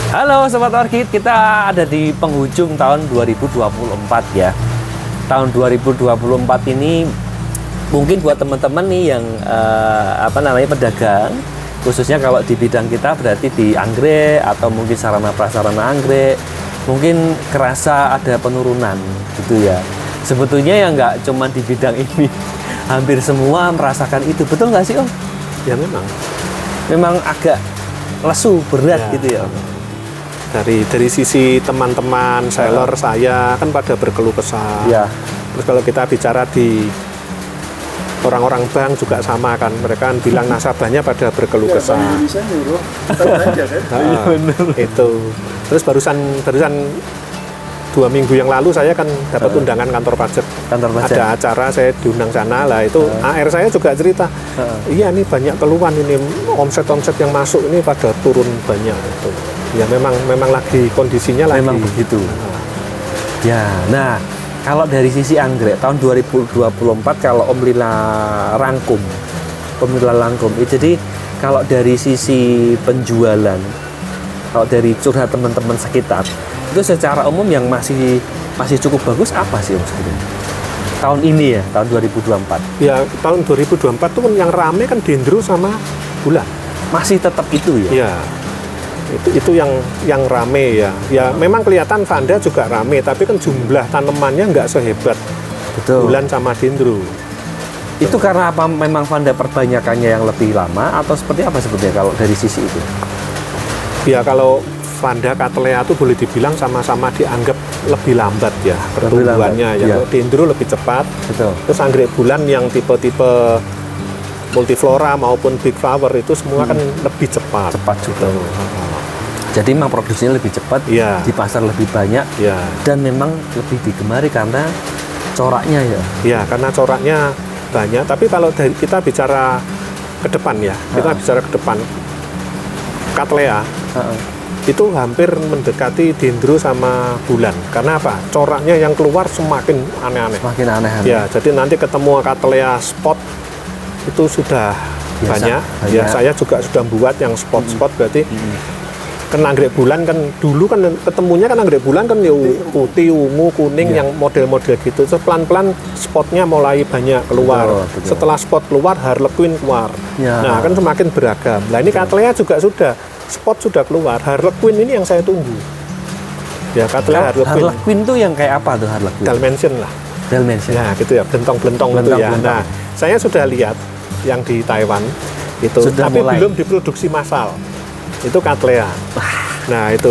Halo Sobat Orchid, kita ada di penghujung tahun 2024 ya. Tahun 2024 ini mungkin buat teman-teman nih yang pedagang, khususnya kalau di bidang kita berarti di anggrek atau mungkin sarana prasarana anggrek, mungkin kerasa ada penurunan gitu ya. Sebetulnya ya nggak cuma di bidang ini, hampir semua merasakan itu. Betul nggak sih Om? Ya memang agak lesu, berat ya, gitu ya. Dari sisi teman-teman seller saya kan pada berkeluh kesah. Ya. Terus kalau kita bicara di orang-orang bank juga sama kan, mereka kan bilang nasabahnya pada berkeluh kesah. Bisa nyuruh, aja kan? Itu. Terus barusan 2 minggu yang lalu saya kan dapat undangan kantor pajak. Ada acara, saya diundang sana lah. Itu AR saya juga cerita. Iya nih banyak keluhan ini, omset yang masuk ini pada turun banyak itu. Ya memang lagi kondisinya memang begitu. Ya, nah kalau dari sisi anggrek tahun 2024 kalau Om Lila rangkum, jadi kalau dari sisi penjualan, kalau dari curhat teman-teman sekitar, itu secara umum yang masih cukup bagus apa sih Om sebenarnya? Tahun ini ya, tahun 2024. Ya, tahun 2024 itu kan yang rame kan dendro sama bulan. Masih tetap itu ya? Ya. Itu yang rame ya. Ya memang kelihatan Vanda juga rame, tapi kan jumlah tanamannya nggak sehebat bulan sama dendro. Itu karena apa? Memang Vanda perbanyakannya yang lebih lama atau seperti apa sebetulnya kalau dari sisi itu? Ya kalau Vanda Cattleya itu boleh dibilang sama-sama dianggap lebih lambat ya pertumbuhannya. Ya. Kalau dendro lebih cepat. Betul. Terus anggrek bulan yang tipe-tipe multiflora maupun big flower itu semua kan lebih cepat. Cepat juga. Jadi memang produksinya lebih cepat, ya. Di pasar lebih banyak, ya. Dan memang lebih digemari karena coraknya ya. Ya, karena coraknya banyak. Tapi kalau kita bicara ke depan ya, kita bicara ke depan, Cattleya itu hampir mendekati dendro sama bulan. Karena apa? Coraknya yang keluar semakin aneh-aneh. Semakin aneh-aneh. Ya, jadi nanti ketemu Cattleya spot itu sudah banyak. Ya, saya juga sudah buat yang spot-spot berarti. Kan anggrek bulan kan dulu kan ketemunya kan anggrek bulan kan ya putih, ungu, kuning yang model-model gitu. Terus pelan-pelan spotnya mulai banyak keluar. Betul. Setelah spot keluar, Harlequin keluar. Ya. Nah kan semakin beragam. Nah ini Cattleya juga sudah spot sudah keluar. Harlequin ini yang saya tunggu. Ya Cattleya Harlequin. Harlequin tuh yang kayak apa tuh Harlequin? Dalmatian lah. Dalmatian. Ya gitu ya, belentong-belentong itu ya. Nah saya sudah lihat yang di Taiwan itu, sudah tapi mulai. Belum diproduksi massal. Itu Cattleya. Nah itu.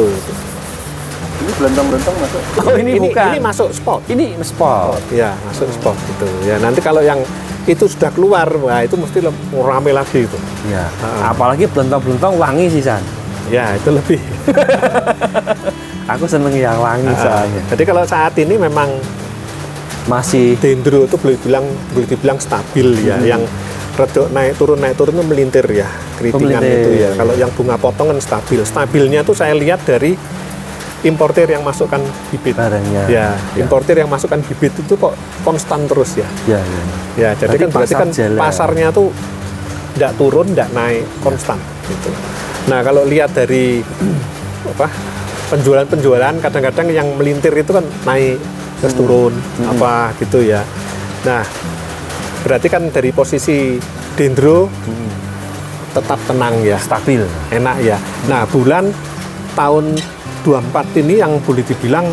Ini belentong-belentong masuk. Oh ini bukan. Ini masuk spot. Ini spot. Ya masuk spot gitu. Ya nanti kalau yang itu sudah keluar, wah itu mesti rame lagi itu. Ya. Apalagi belentong-belentong wangi sih San. Ya itu lebih. Aku seneng yang wangi soalnya. Jadi kalau saat ini memang masih dendro itu boleh dibilang stabil ya. Yang redok naik turun itu melintir ya, keritingan itu ya. Kalau yang bunga potong kan stabil. Stabilnya tuh saya lihat dari importir yang masukkan bibit. Barangnya. Ya, importir yang masukkan bibit itu kok konstan terus ya. Ya, jadi kan berarti kan pasarnya tuh tidak turun, tidak naik, konstan gitu. Nah, kalau lihat dari penjualan kadang-kadang yang melintir itu kan naik terus turun apa gitu ya. Nah, berarti kan dari posisi dendro tetap tenang ya, stabil, enak ya. Nah bulan tahun 24 ini yang boleh dibilang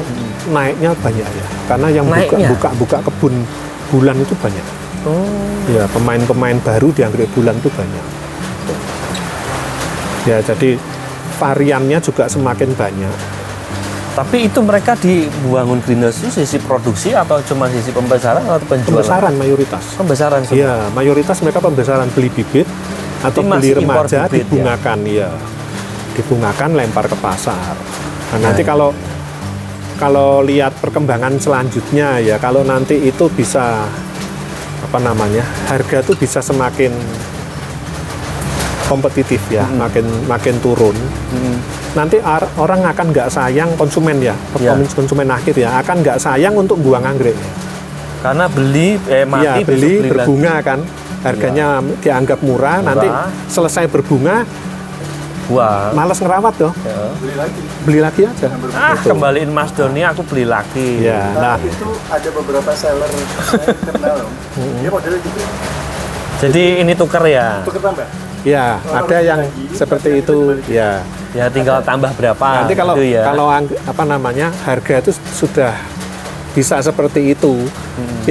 naiknya banyak ya, karena yang buka kebun bulan itu banyak. Ya pemain-pemain baru di anggrek bulan itu banyak. Ya jadi variannya juga semakin banyak. Tapi itu mereka dibangun greenhouse itu sisi produksi atau cuma sisi pembesaran atau penjualan? Pembesaran mayoritas. Pembesaran semua? Iya, mayoritas mereka pembesaran, beli bibit atau beli remaja, dibungakan ya. Dibungakan, lempar ke pasar. Nah, nanti kalau lihat perkembangan selanjutnya ya, kalau nanti itu bisa harga tuh bisa semakin kompetitif ya, makin turun. Nanti orang akan nggak sayang, konsumen ya, konsumen akhir ya, akan nggak sayang untuk buang anggrek. Karena beli berbunga lagi. Kan harganya dianggap murah, nanti selesai berbunga Buang. Males ngerawat toh, Ya. beli lagi aja. Kembaliin Mas Doni, aku beli lagi. Ya, Nah, nah itu ada beberapa seller saya kenal. Dia modelnya gitu. Jadi ini tuker ya. Tukar tambah. ya ada yang seperti itu ya. Ya tinggal tambah berapa. Nanti kalau gitu ya. apa namanya harga itu sudah bisa seperti itu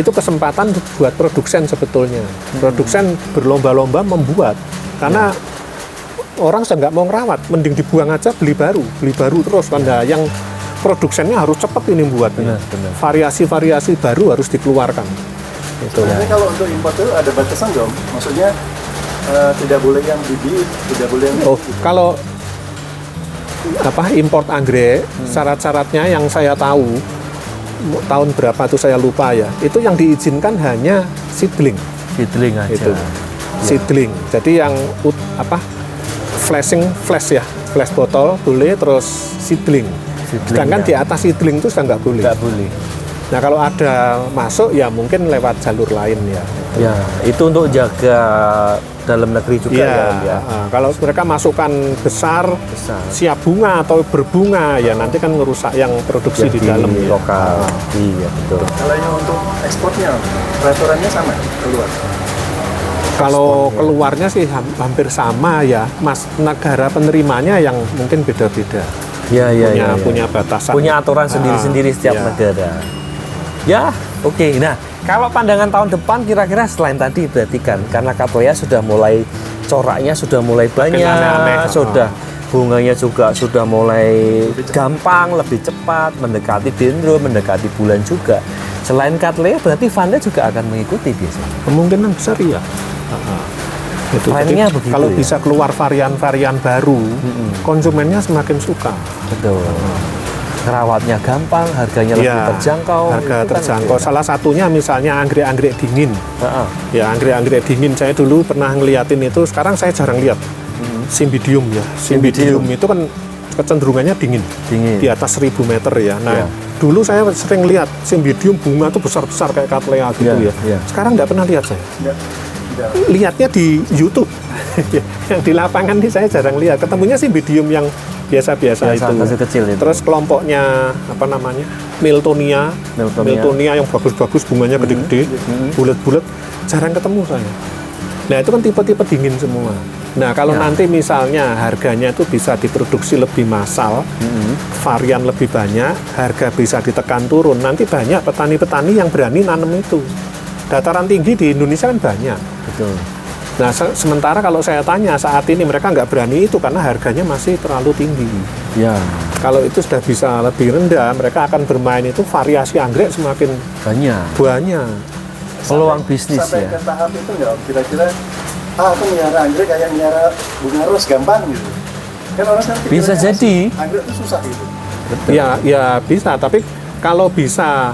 kesempatan buat produsen sebetulnya. Produsen berlomba-lomba membuat karena orang sudah nggak mau ngerawat, mending dibuang aja beli baru terus kan. Nah, yang produsennya harus cepat ini buatnya. Benar. Variasi-variasi baru harus dikeluarkan. Itu. Sebenarnya kalau untuk impor itu ada batasan dong. Maksudnya tidak boleh yang bibit, tidak boleh yang Oh, kalau import anggrek syarat-syaratnya yang saya tahu tahun berapa tuh saya lupa ya. Itu yang diizinkan hanya seedling. Seedling aja. Itu. Seedling. Jadi yang flash botol boleh, terus seedling. Sedangkan ya. di atas seedling itu sudah nggak boleh. Nggak boleh. Nah kalau ada masuk ya mungkin lewat jalur lain ya. Ya, itu untuk jaga dalam negeri juga ya. Kalau mereka masukkan besar, siap bunga atau berbunga ya nanti kan ngerusak yang produksi di dalam ya. lokal. Iya betul. Kalau yang untuk ekspornya, peraturannya sama keluar. Kalau keluarnya sih hampir sama ya, Mas. Negara penerimanya yang mungkin beda-beda. Ya. Punya batasan. Punya aturan sendiri-sendiri setiap ya. negara. Ya, oke. Nah, kalau pandangan tahun depan kira-kira selain tadi berarti kan karena Cattleya sudah mulai coraknya sudah mulai banyak, aneh-aneh. sudah bunganya juga sudah mulai gampang, lebih cepat, mendekati dendro, mendekati bulan juga. Selain Cattleya berarti Vanda juga akan mengikuti biasanya. Kemungkinan besar ya. Itu. Trennya Jadi, begitu kalau ya? bisa keluar varian-varian baru, konsumennya semakin suka. Betul. Kerawatnya gampang, harganya lebih Iya, terjangkau. Harga itu kan terjangkau. beda. Salah satunya misalnya anggrek-anggrek dingin. Heeh. Ya, anggrek-anggrek dingin saya dulu pernah ngeliatin itu, sekarang saya jarang lihat. Cymbidium ya. Cymbidium itu kan kecenderungannya dingin. Dingin. Di atas 1000 meter ya. Nah, Iya. dulu saya sering lihat Cymbidium bunga tuh besar-besar kayak Cattleya gitu Iya, ya. iya. Sekarang nggak pernah lihat saya. Tidak. Lihatnya di YouTube. Yang di lapangan ini saya jarang lihat. Ketemunya Cymbidium yang biasa-biasa Biasa, itu. kecil itu. Terus kelompoknya apa namanya? Miltonia. Miltonia yang bagus-bagus, bunganya gede-gede, bulat-bulat, jarang ketemu saya. Nah, itu kan tipe-tipe dingin semua. Nah, kalau Ya. nanti misalnya harganya itu bisa diproduksi lebih massal, varian lebih banyak, harga bisa ditekan turun, nanti banyak petani-petani yang berani nanam itu. Dataran tinggi di Indonesia kan banyak. Betul. Nah, sementara kalau saya tanya saat ini mereka nggak berani itu karena harganya masih terlalu tinggi. Ya, Kalau itu sudah bisa lebih rendah, mereka akan bermain itu variasi anggrek semakin banyak. banyak. Peluang bisnis Sampai ya. ke tahap itu nggak? Kira-kira, aku melihara anggrek kayak melihara bunga ros gampang gitu. Kan orang sekarang Bisa pikirannya jadi. anggrek itu susah gitu. Ya bisa, tapi kalau bisa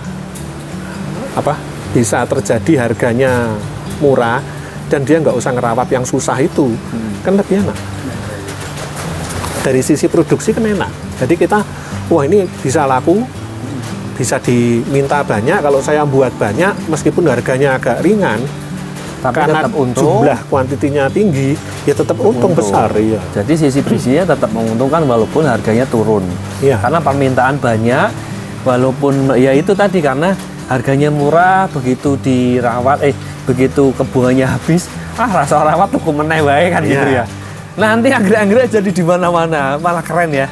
bisa terjadi harganya murah dan dia nggak usah ngerawat yang susah itu, kan lebih enak. Dari sisi produksi kan enak. Jadi kita, wah ini bisa laku, bisa diminta banyak. Kalau saya buat banyak, meskipun harganya agak ringan, Tapi karena tetap untung. jumlah kuantitinya tinggi, ya tetap untung besar. Iya. Jadi sisi bisnisnya tetap menguntungkan walaupun harganya turun. Iya. Karena permintaan banyak, walaupun ya itu tadi karena harganya murah, begitu dirawat, begitu kebungannya habis, rasa rawat tuh meneh wae kan gitu Iya. ya. Nanti anggrek-anggrek jadi di mana-mana, malah keren ya.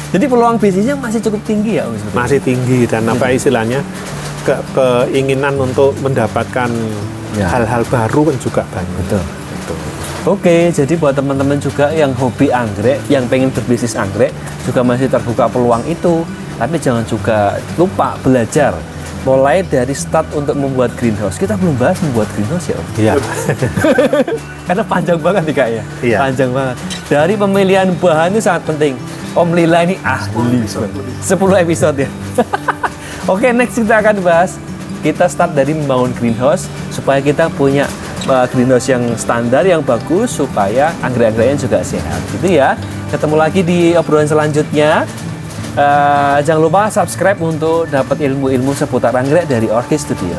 Jadi peluang bisnisnya masih cukup tinggi ya, Om? Masih tinggi dan apa istilahnya keinginan untuk mendapatkan Ya. hal-hal baru kan juga banyak. Betul. Oke, jadi buat teman-teman juga yang hobi anggrek, yang pengen berbisnis anggrek, juga masih terbuka peluang itu. Tapi jangan juga lupa belajar. Mulai dari start untuk membuat greenhouse. Kita belum bahas membuat greenhouse ya, Om. Iya. Karena panjang banget nih Kak ya. Iya. Panjang banget. Dari pemilihan bahan itu sangat penting. Om Lila ini ahli. 10 episode ya. Oke, next kita akan bahas. Kita start dari membangun greenhouse supaya kita punya greenhouse yang standar, yang bagus, supaya anggrek-anggreknya juga sehat. Gitu ya. Ketemu lagi di obrolan selanjutnya. Jangan lupa subscribe untuk dapat ilmu-ilmu seputar anggrek dari Orchid Studio.